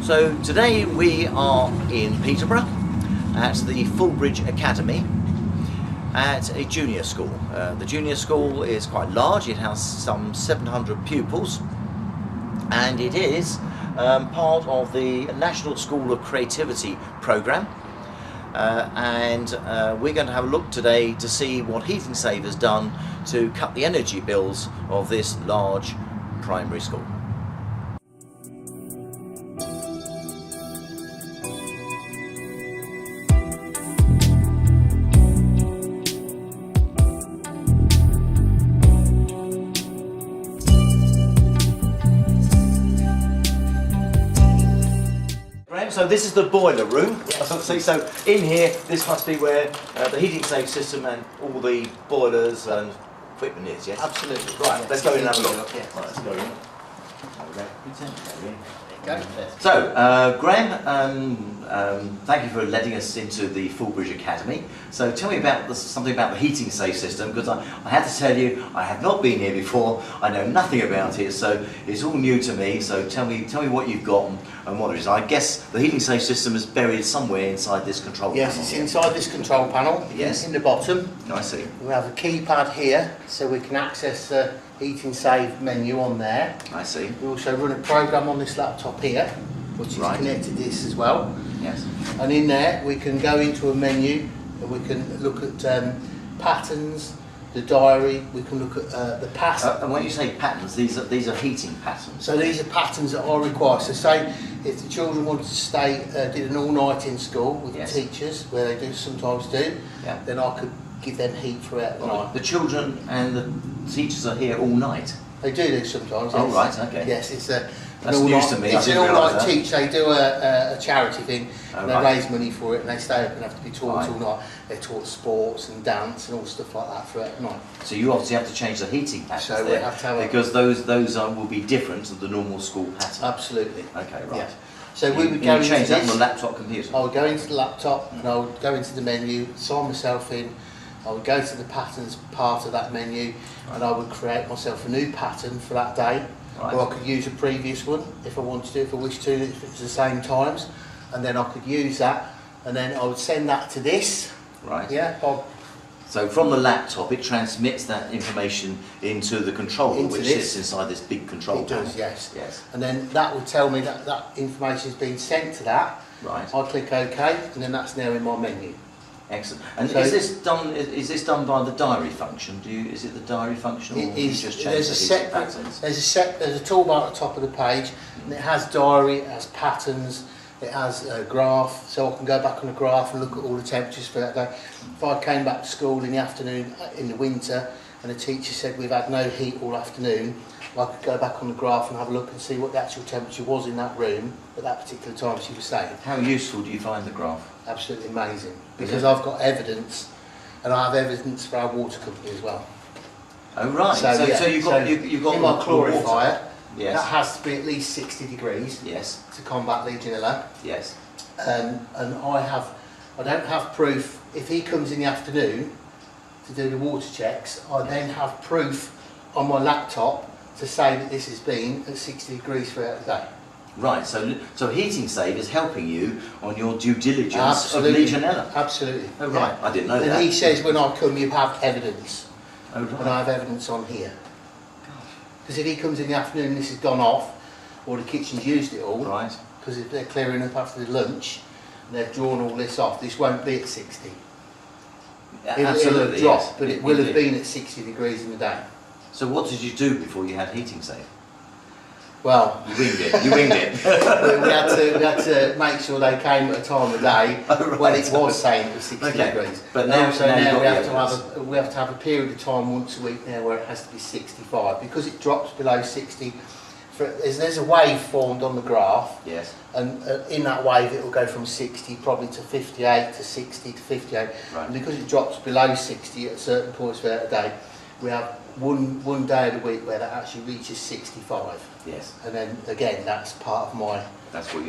So today we are in Peterborough at the Fulbridge Academy at a junior school. The junior school is quite large, it has some 700 pupils, and it is part of the National School of Creativity programme, and we're going to have a look today to see what HeatingSave has done to cut the energy bills of this large primary school. So this is the boiler room. So in here, this must be where the HeatingSave system and all the boilers and equipment is, yes? Absolutely. Right, let's go in and have a look. Yeah. Right, let's go in. So, Graham, thank you for letting us into the Fulbridge Academy. So tell me about something about the HeatingSave system, because I have to tell you, I have not been here before, I know nothing about it, so it's all new to me. So tell me what you've got and what it is. I guess the HeatingSave system is buried somewhere inside this control panel. Yes, it's inside this control panel. Yes. In the bottom. I see. We have a keypad here, so we can access the HeatingSave menu on there. I see. We also run a program on this laptop here, which is connected to this as well. Yes. And in there we can go into a menu and we can look at patterns, the diary, we can look at the past. And when you say patterns, these are heating patterns. So these are patterns that I require. So say if the children wanted to stay, did an all night in school with the teachers, where they do sometimes do, then I could give them heat throughout the night. The children and the teachers are here all night? They do sometimes. Oh, yes. right, okay. Yes, it's that's news to me. It's an all-night teach. They do a charity thing, and they raise money for it, and they stay up and have to be taught all night. They're taught sports and dance and all stuff like that throughout the night. So you obviously have to change the heating patterns so there, we have to have because those will be different to the normal school pattern. Absolutely. Okay, right. Yeah. So we would go into change that this on the laptop computer. I would go into the laptop and I would go into the menu, sign myself in. I would go to the patterns part of that menu, and I would create myself a new pattern for that day. Right. Or I could use a previous one if I wanted to, if I wished to, if it was the same times, and then I could use that, and then I would send that to this. Right. Yeah. Bob. So from the laptop, it transmits that information into the controller, which sits inside this big control panel. It does, yes. Yes. And then that would tell me that that information has been sent to that. Right. I click OK, and then that's now in my menu. Excellent. And so is this done by the diary function? Is it the diary function, or it is, just change the heating patterns? There's a toolbar at the top of the page, and it has diary, it has patterns, it has a graph, so I can go back on the graph and look at all the temperatures for that day. If I came back to school in the afternoon in the winter and the teacher said we've had no heat all afternoon, I could go back on the graph and have a look and see what the actual temperature was in that room at that particular time she was saying. How useful do you find the graph? Absolutely amazing, because I've got evidence, and I have evidence for our water company as well. Oh right, so you've got in my clarifier, yes, that has to be at least 60 degrees, yes, to combat Legionella. Yes. And I don't have proof. If he comes in the afternoon to do the water checks, I then have proof on my laptop to say that this has been at 60 degrees throughout the day. Right, so HeatingSave is helping you on your due diligence Absolutely. of Legionella. Absolutely. Oh right, I didn't know that. And he says when I come you have evidence. Oh right. And I have evidence on here. Because if he comes in the afternoon and this has gone off, or the kitchen's used it all, right, because if they're clearing up after the lunch and they've drawn all this off, this won't be at 60. Absolutely, it'll drop, yes. but it will have been at 60 degrees in the day. So what did you do before you had HeatingSave? Well, you winged it. You winged it. we had to make sure they came at a time of day when it was saying it was 60 degrees. But now we have to have a period of time once a week now where it has to be 65, because it drops below 60. There's a wave formed on the graph. Yes. And in that wave it will go from 60 probably to 58 to 60 to 58. Right. And because it drops below 60 at certain points throughout the day, we have one day of the week where that actually reaches 65. Yes. And then again, that's part of my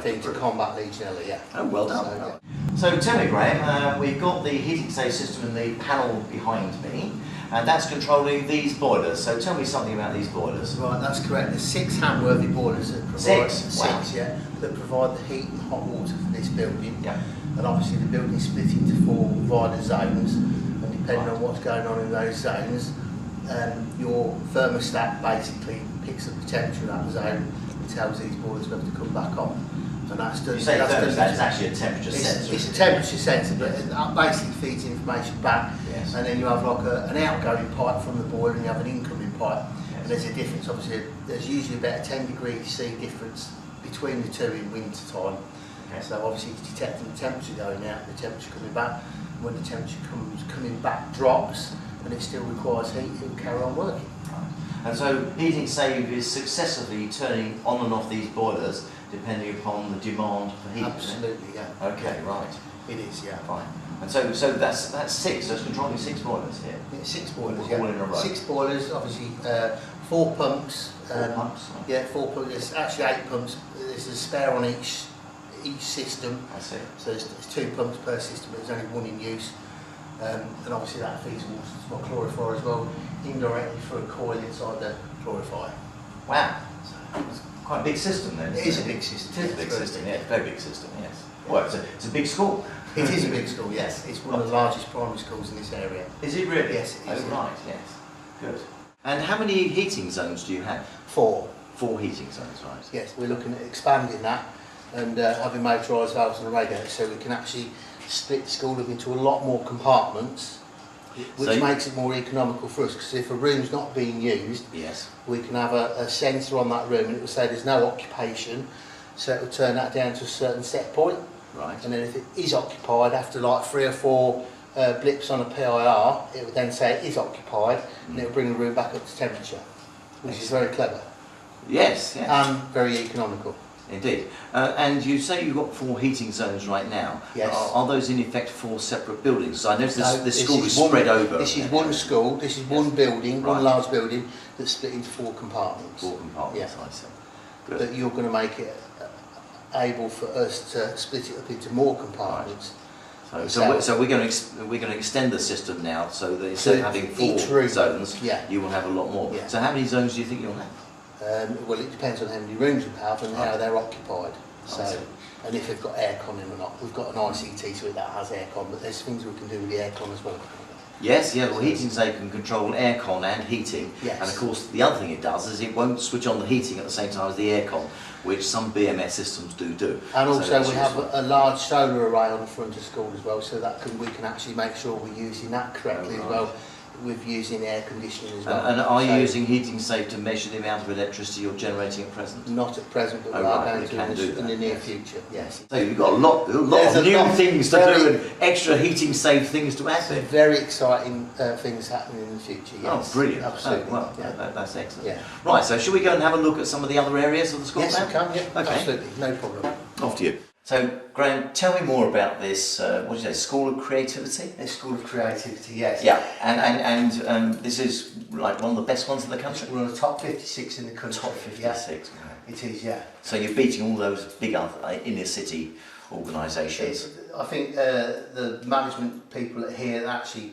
thing to combat Legionella. Yeah. Oh, well done. So tell me, Graham, we've got the HeatingSave system in the panel behind me. And that's controlling these boilers. So tell me something about these boilers. Right, that's correct. There's 6 Hamworthy boilers that provide Wow. yeah, that provide the heat and hot water for this building. Yeah. And obviously the building is split into 4 divided zones, and depending on what's going on in those zones, your thermostat basically picks up the temperature of that zone and tells these boilers whether to come back on. And that's done. You say thermostat is actually a temperature sensor. It's a temperature sensor, but it basically feeds information back. Yes. And then you have like an outgoing pipe from the boiler, and you have an incoming pipe. Yes. And there's a difference. Obviously, there's usually about a 10 degrees C difference between the two in winter time. Okay. So obviously it's detecting the temperature going out and the temperature coming back. And when the temperature coming back drops and it still requires heat, it will carry on working. Right. And so HeatingSave is successively turning on and off these boilers depending upon the demand for heat. Absolutely, yeah. Okay, right. It is, yeah. Fine. And so that's 6. So it's controlling 6 boilers here. Yeah, 6 boilers, All yeah. in a row. 6 boilers, obviously 4 pumps. 4 pumps. Yeah, 4 pumps. There's actually 8 pumps. There's a spare on each system. I see. So there's 2 pumps per system, but there's only 1 in use. And obviously that feeds water to my clarifier as well, indirectly through a coil inside the clarifier. Wow. It's quite a big system then. It is a big system. It is a big system, yeah. Very big system, yes. Well, it's a big school. It is a big school, yes. It's one of the largest primary schools in this area. Is it really? Yes, it is. Oh, right, yes. Good. And how many heating zones do you have? 4. 4 heating zones, right? Yes, we're looking at expanding that and having motorised valves and a radiator, so we can actually split the school up into a lot more compartments, which makes it more economical for us, because if a room's not being used, yes, we can have a sensor on that room and it will say there's no occupation, so it will turn that down to a certain set point. right. And then if it is occupied, after like 3 or 4 blips on a PIR, it would then say it is occupied, and it will bring the room back up to temperature, which is very clever. Yes, yes. And very economical. Indeed. And you say you've got 4 heating zones right now. Yes. Are those in effect 4 separate buildings? So I noticed No, this school is spread over. This is one school, this is one building, Right. one large building that's split into 4 compartments. 4 compartments, Yeah. I see. Good. But you're going to make it able for us to split it up into more compartments. So we're going to extend the system now, so that instead of having 4 zones, yeah. you will have a lot more. Yeah. So how many zones do you think you'll have? Well, it depends on how many rooms we have and how they're occupied. I So, see. and if they've got aircon in or not. We've got an ICT suite that has aircon, but there's things we can do with the aircon as well. Yes, yeah, well HeatingSave can control aircon and heating. Yes. And of course the other thing it does is it won't switch on the heating at the same time as the aircon, which some BMS systems do. And So also that's we have useful. a large solar array on the front of school as well, so that we can actually make sure we're using that correctly as well, with using air conditioning as well. And are you So, using HeatingSave to measure the amount of electricity you're generating at present? Not at present, but Oh, we are right, going we to can do in the that, near yes. future, yes. So you've got a lot There's of a new lot, things to very- do and extra HeatingSave things to add Some there. very exciting things happening in the future, yes. Oh, brilliant. Absolutely. Oh, well, yeah. that's excellent. Yeah. Right, so should we go and have a look at some of the other areas of the school Yes, now? you can, yeah, Okay. absolutely, no problem. Off to you. So, Graham, tell me more about this, what did you say, School of Creativity? It's School of Creativity, yes. Yeah, and this is like one of the best ones in the country? We're on the top 56 in the country. Top 56, Yeah, it is, yeah. So you're beating all those big other inner city organisations. I think the management people at here actually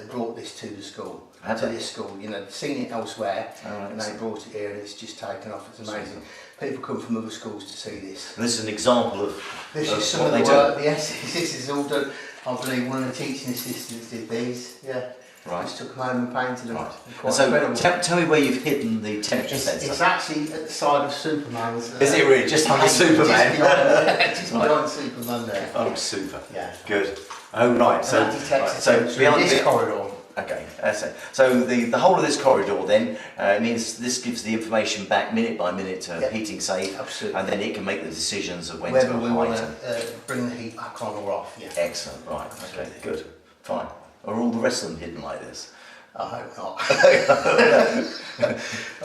brought this to the school, Have to they? this school. You know, they've seen it elsewhere, Oh, right, and they excellent. brought it here, and it's just taken off. It's amazing. People come from other schools to see this. And this is an example of, This of is some what of they the do. work. Yes, this is all done. I believe one of the teaching assistants did these. Yeah. Right. Just took them home and painted them. Right. Quite And so incredible. tell me where you've hidden the temperature sensor. It's actually at the side of Superman's. Is it really? Just under Superman? Just behind, just Right. behind Superman there. Oh, super. Yeah. Good. Oh, right. And So, that detects right, the so temperature beyond in this the- corridor. Okay, that's it. So the whole of this corridor then means this gives the information back minute by minute to Yep. HeatingSave, Absolutely. and then it can make the decisions of when Whether to we want heighten. to bring the heat back on or off. Yeah. Excellent, right, okay, good, fine. Are all the rest of them hidden like this? I hope not. I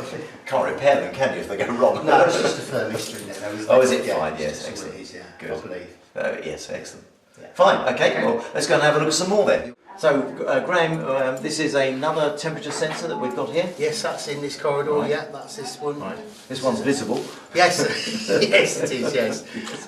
think, Can't repair them, can you, if they go wrong? no, it's just a thermistor in there. Though, isn't Oh, it? is it? Yeah, Fine, yes, that's all excellent. it is, yeah. Good. I believe. Yes, excellent. Yeah. Fine, okay, well, let's go and have a look at some more then. So, Graham, this is another temperature sensor that we've got here. Yes, that's in this corridor. Right. Yeah, that's this one. Right, this one's visible. Yes, yes, it is. Yes,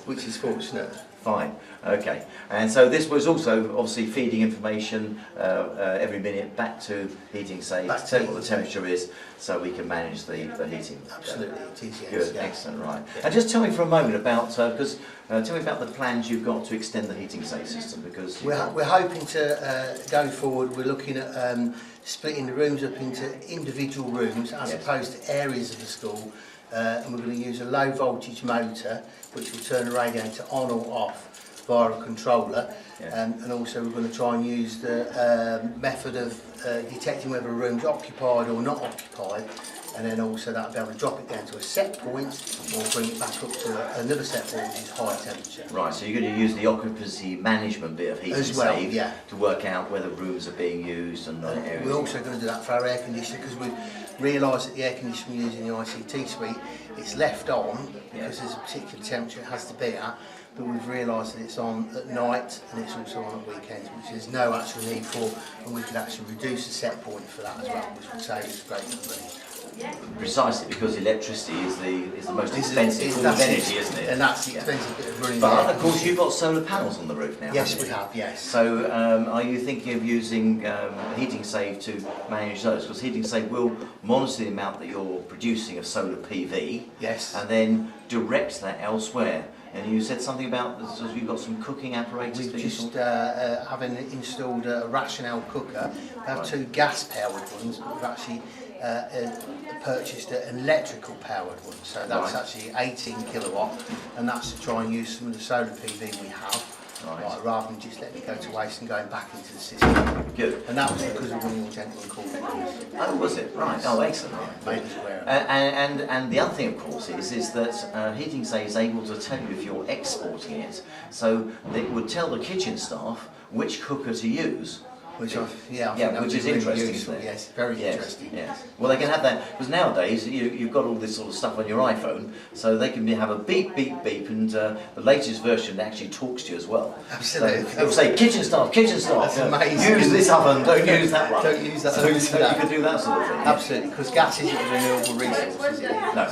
which is fortunate. Fine, okay. And so this was also obviously feeding information every minute back to HeatingSave, Back to tell what the temperature is, so we can manage the heating. Absolutely, it is, yes. Good, yeah. excellent, right. And just tell me for a moment about, tell me about the plans you've got to extend the HeatingSave system, because We're hoping to, going forward, we're looking at splitting the rooms up into individual rooms as Yes. opposed to areas of the school, and we're going to use a low voltage motor which will turn the radiator on or off via a controller, and also we're going to try and use the method of detecting whether a room's occupied or not occupied, and then also that'll be able to drop it down to a set point or bring it back up to another set point which is high temperature. Right, so you're going to use the occupancy management bit of HeatingSave As well, yeah. to work out whether rooms are being used and not areas. We're also going to do that for our air conditioner, because we've realised that the air conditioner we use in the ICT suite, it's left on because there's a particular temperature it has to be at, but we've realised that it's on at night and it's also on at weekends, which there's no actual need for, and we could actually reduce the set point for that as well, which would save us a great deal of money. Precisely, because electricity is the most expensive form of energy, isn't it? And that's the expensive bit of running. But of course you've got solar panels on the roof now. Yes, we have, yes. So are you thinking of using HeatingSave to manage those? Because HeatingSave will monitor the amount that you're producing of solar PV, yes, and then direct that elsewhere. And you said something about so you've got some cooking apparatus. We've just having installed a rationale cooker. We have two gas powered ones, but we've actually purchased an electrical powered one, so that's actually 18 kilowatt, and that's to try and use some of the solar PV we have, rather than just letting it go to waste and going back into the system. Good. And that was because of one of your gentlemen called me. Oh, was it? Right. Oh, excellent. Made us aware of it. And the other thing, of course, is that HeatingSave is able to tell you if you're exporting it, so it would tell the kitchen staff which cooker to use. Which I think that which would is be really interesting, useful. isn't it? Yes, very interesting. Yes. Well, they can have that because nowadays you've got all this sort of stuff on your iPhone, so they can have a beep, beep, beep, and the latest version actually talks to you as well. Absolutely. So it'll say kitchen staff. That's amazing. Use this oven. Don't use that one. Don't use that. So you can do that sort of thing. Absolutely, because gas isn't a renewable resource, is it? No,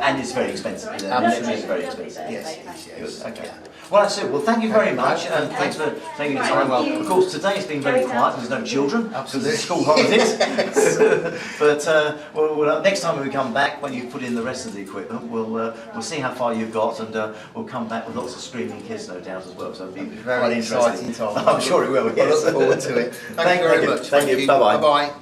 and it's very expensive. Absolutely. It's very expensive. Yes, it is, yes. Good. Okay. Well, that's it. Well, thank you very much, and thanks for taking the time. Well, of course, today's been very quiet. There's no children. Absolutely. Because it's school holidays. But well, next time we come back, when you put in the rest of the equipment, we'll see how far you've got, and we'll come back with lots of screaming kids, no doubt, as well. So it'll be very quite exciting interesting. time. I'm sure it will. Yes. I look forward to it. Thank you very much. Thank you. Bye bye. Bye bye.